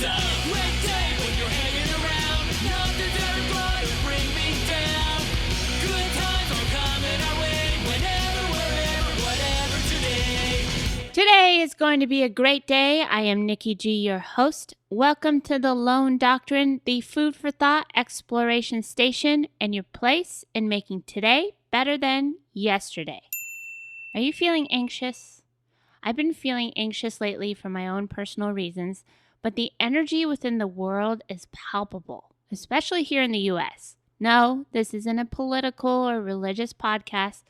a great day when you're hanging around. Nothing's ever gonna bring me down. Good times are coming our way. Whenever, wherever, whatever today. Today is going to be a great day. I am Nikki G, your host. Welcome to the Lone Doctrine, the food for thought exploration station, and your place in making today better than yesterday. Are you feeling anxious? I've been feeling anxious lately for my own personal reasons, but the energy within the world is palpable, especially here in the U.S. No, this isn't a political or religious podcast,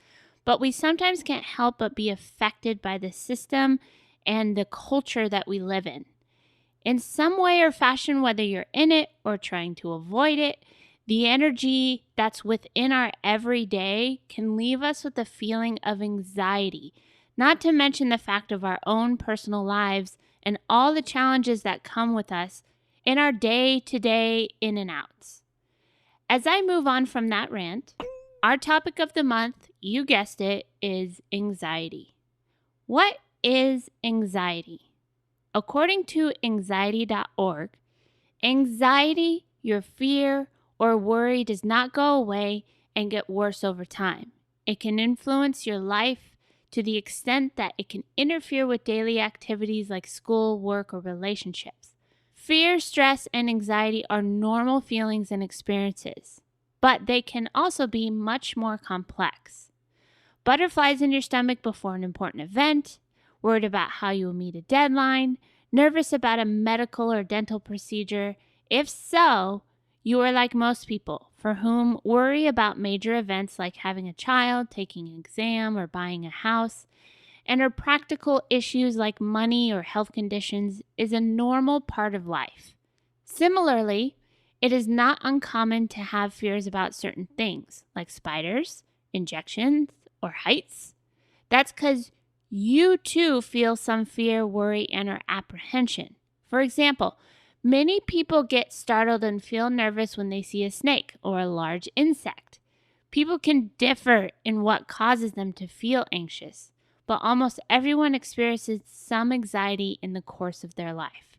but we sometimes can't help but be affected by the system and the culture that we live in. In some way or fashion, whether you're in it or trying to avoid it, the energy that's within our everyday can leave us with a feeling of anxiety, not to mention the fact of our own personal lives and all the challenges that come with us in our day-to-day in and outs. As I move on from that rant, our topic of the month, you guessed it, is anxiety. What is anxiety? According to anxiety.org, anxiety, your fear or worry does not go away and get worse over time. It can influence your life to the extent that it can interfere with daily activities like school, work, or relationships. Fear, stress, and anxiety are normal feelings and experiences, but they can also be much more complex. Butterflies in your stomach before an important event, worried about how you will meet a deadline, nervous about a medical or dental procedure. If so, you are like most people for whom worry about major events like having a child, taking an exam, or buying a house, and are practical issues like money or health conditions is a normal part of life. Similarly, it is not uncommon to have fears about certain things like spiders, injections, or heights. That's because you too feel some fear, worry, and or apprehension. For example, many people get startled and feel nervous when they see a snake or a large insect. People can differ in what causes them to feel anxious, but almost everyone experiences some anxiety in the course of their life.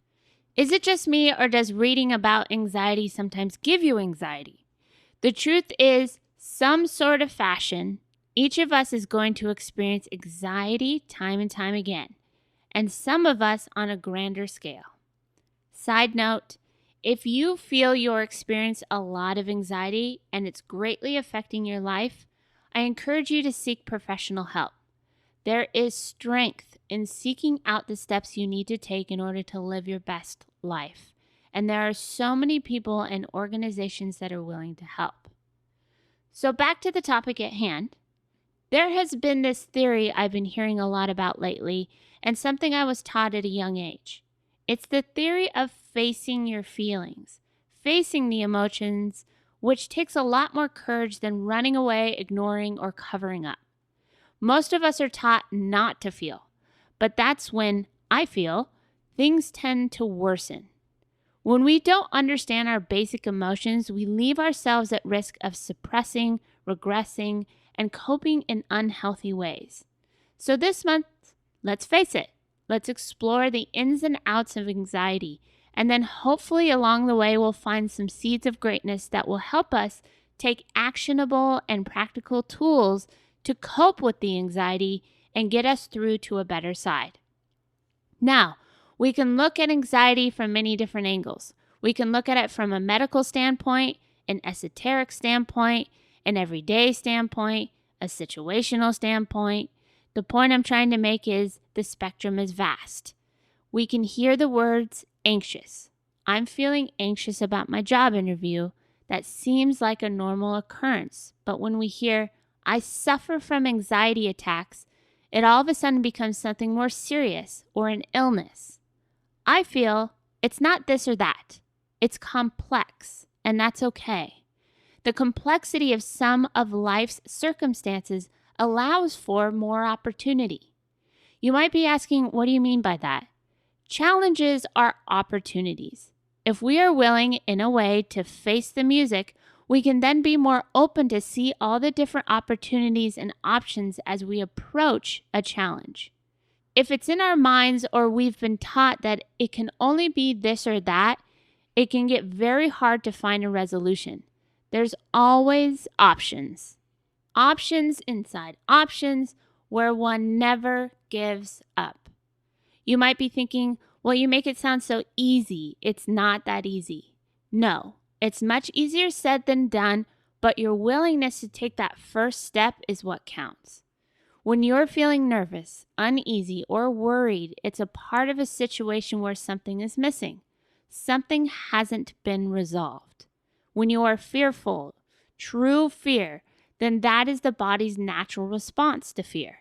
Is it just me, or does reading about anxiety sometimes give you anxiety? The truth is, some sort of fashion, each of us is going to experience anxiety time and time again, and some of us on a grander scale. Side note, if you feel you're experiencing a lot of anxiety and it's greatly affecting your life, I encourage you to seek professional help. There is strength in seeking out the steps you need to take in order to live your best life. And there are so many people and organizations that are willing to help. So back to the topic at hand. There has been this theory I've been hearing a lot about lately, and something I was taught at a young age. It's the theory of facing your feelings, facing the emotions, which takes a lot more courage than running away, ignoring, or covering up. Most of us are taught not to feel, but that's when, I feel, things tend to worsen. When we don't understand our basic emotions, we leave ourselves at risk of suppressing, regressing, and coping in unhealthy ways. So this month, let's face it, let's explore the ins and outs of anxiety, and then hopefully along the way we'll find some seeds of greatness that will help us take actionable and practical tools to cope with the anxiety and get us through to a better side. Now, we can look at anxiety from many different angles. We can look at it from a medical standpoint, an esoteric standpoint, an everyday standpoint, a situational standpoint. The point I'm trying to make is the spectrum is vast. We can hear the words anxious. I'm feeling anxious about my job interview. That seems like a normal occurrence. But when we hear I suffer from anxiety attacks, it all of a sudden becomes something more serious or an illness. I feel it's not this or that. It's complex, and that's okay. The complexity of some of life's circumstances allows for more opportunity. You might be asking, what do you mean by that? Challenges are opportunities. If we are willing, in a way, to face the music, we can then be more open to see all the different opportunities and options as we approach a challenge. If it's in our minds or we've been taught that it can only be this or that, it can get very hard to find a resolution. There's always options. Options inside options where one never gives up. You might be thinking, well, you make it sound so easy. It's not that easy. No, it's much easier said than done, but your willingness to take that first step is what counts. When you're feeling nervous, uneasy, or worried, it's a part of a situation where something is missing. Something hasn't been resolved. When you are fearful, true fear, then that is the body's natural response to fear.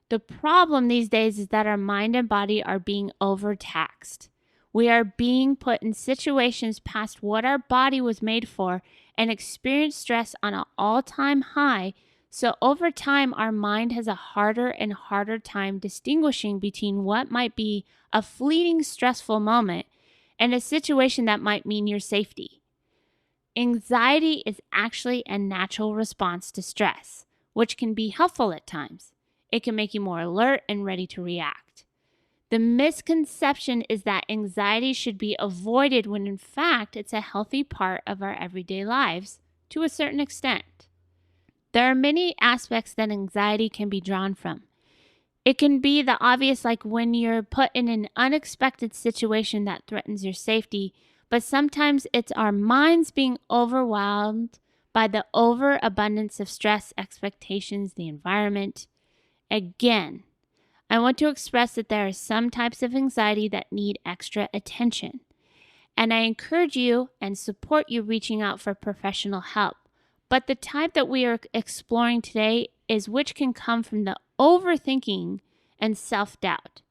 The problem these days is that our mind and body are being overtaxed. We are being put in situations past what our body was made for and experience stress on an all-time high. So over time, our mind has a harder and harder time distinguishing between what might be a fleeting stressful moment and a situation that might mean your safety. Anxiety is actually a natural response to stress, which can be helpful at times. It can make you more alert and ready to react. The misconception is that anxiety should be avoided when in fact it's a healthy part of our everyday lives to a certain extent. There are many aspects that anxiety can be drawn from. It can be the obvious, like when you're put in an unexpected situation that threatens your safety, but sometimes it's our minds being overwhelmed by the overabundance of stress, expectations, the environment. Again, I want to express that there are some types of anxiety that need extra attention, and I encourage you and support you reaching out for professional help. But the type that we are exploring today is which can come from the overthinking and self-doubt.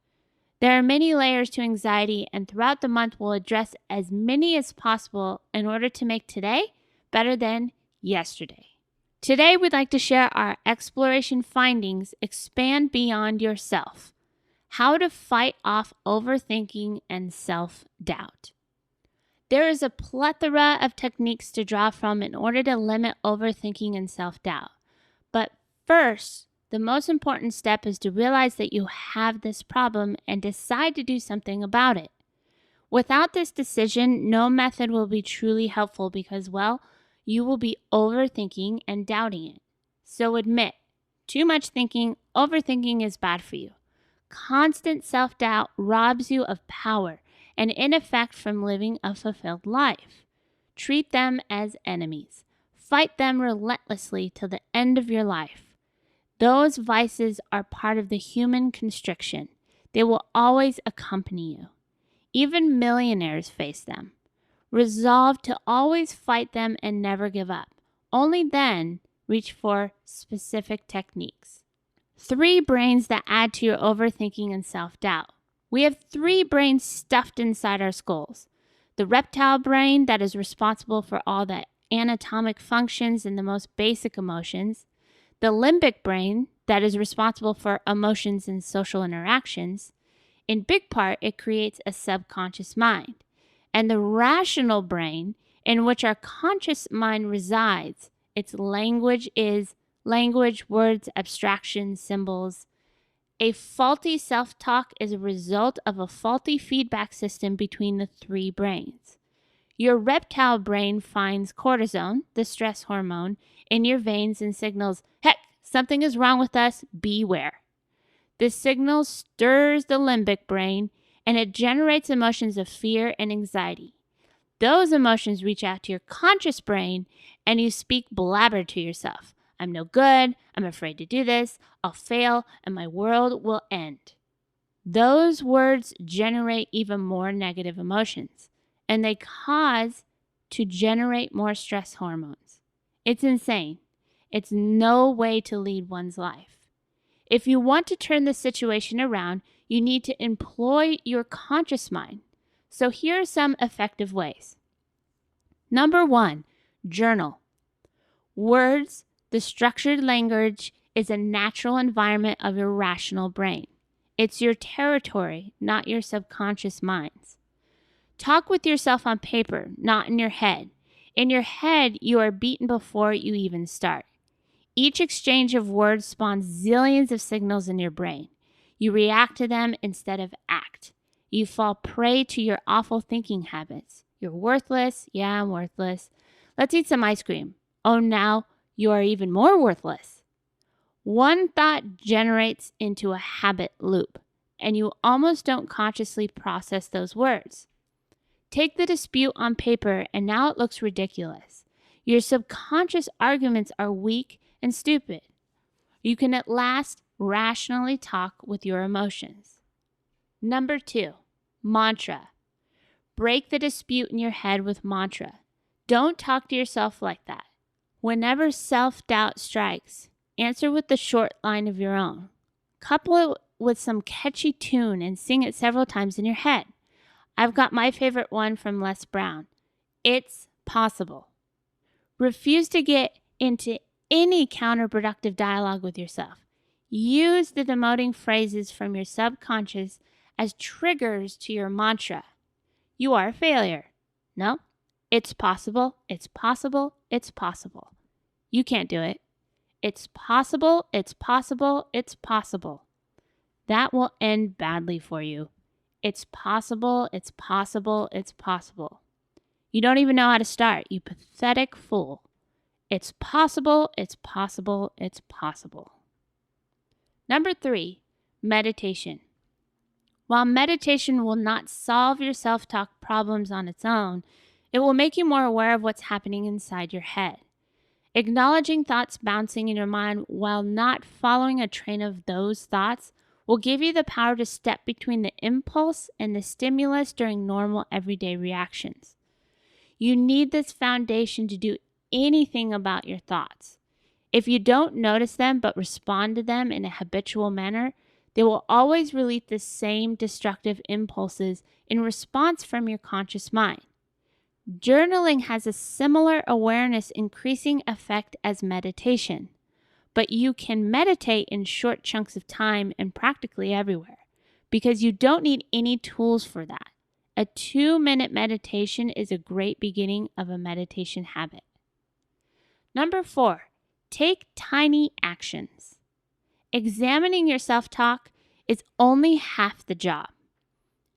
There are many layers to anxiety, and throughout the month we'll address as many as possible in order to make today better than yesterday. Today, we'd like to share our exploration findings, expand beyond yourself, how to fight off overthinking and self-doubt. There is a plethora of techniques to draw from in order to limit overthinking and self-doubt. But first, the most important step is to realize that you have this problem and decide to do something about it. Without this decision, no method will be truly helpful because, well, you will be overthinking and doubting it. So admit, too much thinking, overthinking is bad for you. Constant self-doubt robs you of power and in effect from living a fulfilled life. Treat them as enemies. Fight them relentlessly till the end of your life. Those vices are part of the human constriction. They will always accompany you. Even millionaires face them. Resolve to always fight them and never give up. Only then reach for specific techniques. 3 brains that add to your overthinking and self-doubt. We have 3 brains stuffed inside our skulls. The reptile brain that is responsible for all the anatomic functions and the most basic emotions. The limbic brain that is responsible for emotions and social interactions. In big part, it creates a subconscious mind. And the rational brain, in which our conscious mind resides, its language is language, words, abstractions, symbols. A faulty self-talk is a result of a faulty feedback system between the 3 brains. Your reptile brain finds cortisol, the stress hormone, in your veins and signals, heck, something is wrong with us, beware. This signal stirs the limbic brain, and it generates emotions of fear and anxiety. Those emotions reach out to your conscious brain, and you speak blabber to yourself. I'm no good, I'm afraid to do this, I'll fail, and my world will end. Those words generate even more negative emotions, and they cause to generate more stress hormones. It's insane. It's no way to lead one's life. If you want to turn the situation around, you need to employ your conscious mind. So here are some effective ways. Number 1, journal. Words, the structured language, is a natural environment of your rational brain. It's your territory, not your subconscious minds. Talk with yourself on paper, not in your head. In your head, you are beaten before you even start. Each exchange of words spawns zillions of signals in your brain. You react to them instead of act. You fall prey to your awful thinking habits. You're worthless. Yeah, I'm worthless. Let's eat some ice cream. Oh, now you are even more worthless. One thought generates into a habit loop, and you almost don't consciously process those words. Take the dispute on paper, and now it looks ridiculous. Your subconscious arguments are weak and stupid. You can at last rationally talk with your emotions. Number 2, mantra. Break the dispute in your head with mantra. Don't talk to yourself like that. Whenever self-doubt strikes, answer with the short line of your own. Couple it with some catchy tune and sing it several times in your head. I've got my favorite one from Les Brown. It's possible. Refuse to get into any counterproductive dialogue with yourself. Use the demoting phrases from your subconscious as triggers to your mantra. You are a failure. No, it's possible, it's possible, it's possible. You can't do it. It's possible, it's possible, it's possible. That will end badly for you. It's possible, it's possible, it's possible. You don't even know how to start, you pathetic fool. It's possible, it's possible, it's possible. Number 3, meditation. While meditation will not solve your self-talk problems on its own, it will make you more aware of what's happening inside your head. Acknowledging thoughts bouncing in your mind while not following a train of those thoughts will give you the power to step between the impulse and the stimulus during normal everyday reactions. You need this foundation to do anything about your thoughts. If you don't notice them but respond to them in a habitual manner, they will always release the same destructive impulses in response from your conscious mind. Journaling has a similar awareness increasing effect as meditation, but you can meditate in short chunks of time and practically everywhere because you don't need any tools for that. A 2-minute meditation is a great beginning of a meditation habit. Number 4, take tiny actions. Examining your self-talk is only half the job.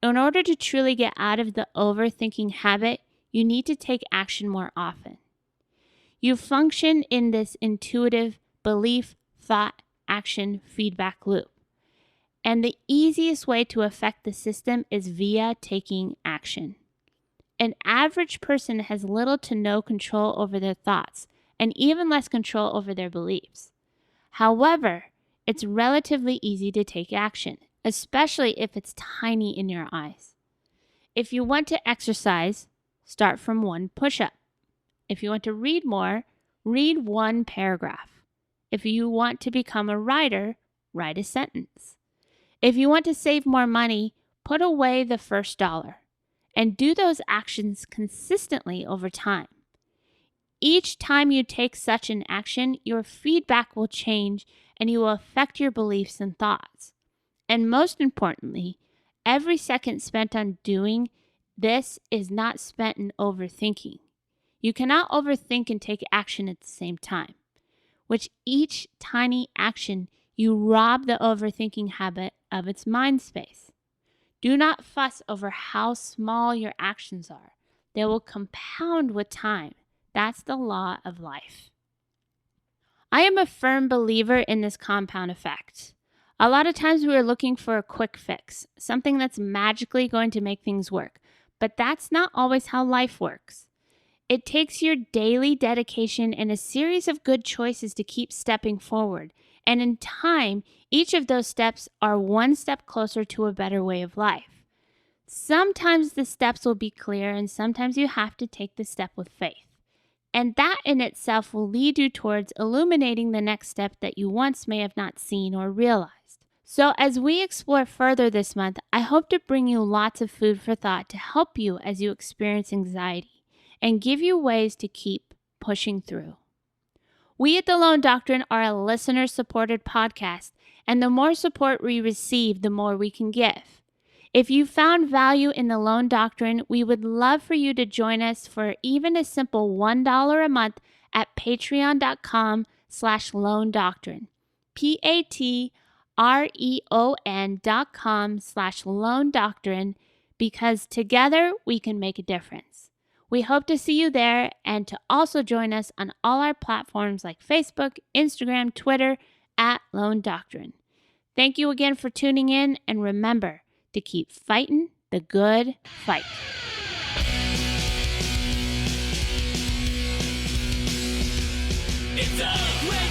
In order to truly get out of the overthinking habit, you need to take action more often. You function in this intuitive belief, thought, action, feedback loop. And the easiest way to affect the system is via taking action. An average person has little to no control over their thoughts and even less control over their beliefs. However, it's relatively easy to take action, especially if it's tiny in your eyes. If you want to exercise, start from 1 push-up. If you want to read more, read 1 paragraph. If you want to become a writer, write a sentence. If you want to save more money, put away the first dollar and do those actions consistently over time. Each time you take such an action, your feedback will change and you will affect your beliefs and thoughts. And most importantly, every second spent on doing this is not spent in overthinking. You cannot overthink and take action at the same time. With each tiny action, you rob the overthinking habit of its mind space. Do not fuss over how small your actions are. They will compound with time. That's the law of life. I am a firm believer in this compound effect. A lot of times we are looking for a quick fix, something that's magically going to make things work, but that's not always how life works. It takes your daily dedication and a series of good choices to keep stepping forward, and in time, each of those steps are 1 step closer to a better way of life. Sometimes the steps will be clear, and sometimes you have to take the step with faith. And that in itself will lead you towards illuminating the next step that you once may have not seen or realized. So as we explore further this month, I hope to bring you lots of food for thought to help you as you experience anxiety and give you ways to keep pushing through. We at the Lone Doctrine are a listener-supported podcast, and the more support we receive, the more we can give. If you found value in the Lone Doctrine, we would love for you to join us for even a simple $1 a month at patreon.com/Lone Doctrine. REON.com/Lone Doctrine, because together we can make a difference. We hope to see you there and to also join us on all our platforms like Facebook, Instagram, Twitter at Lone Doctrine. Thank you again for tuning in, and remember to keep fighting the good fight. It's a great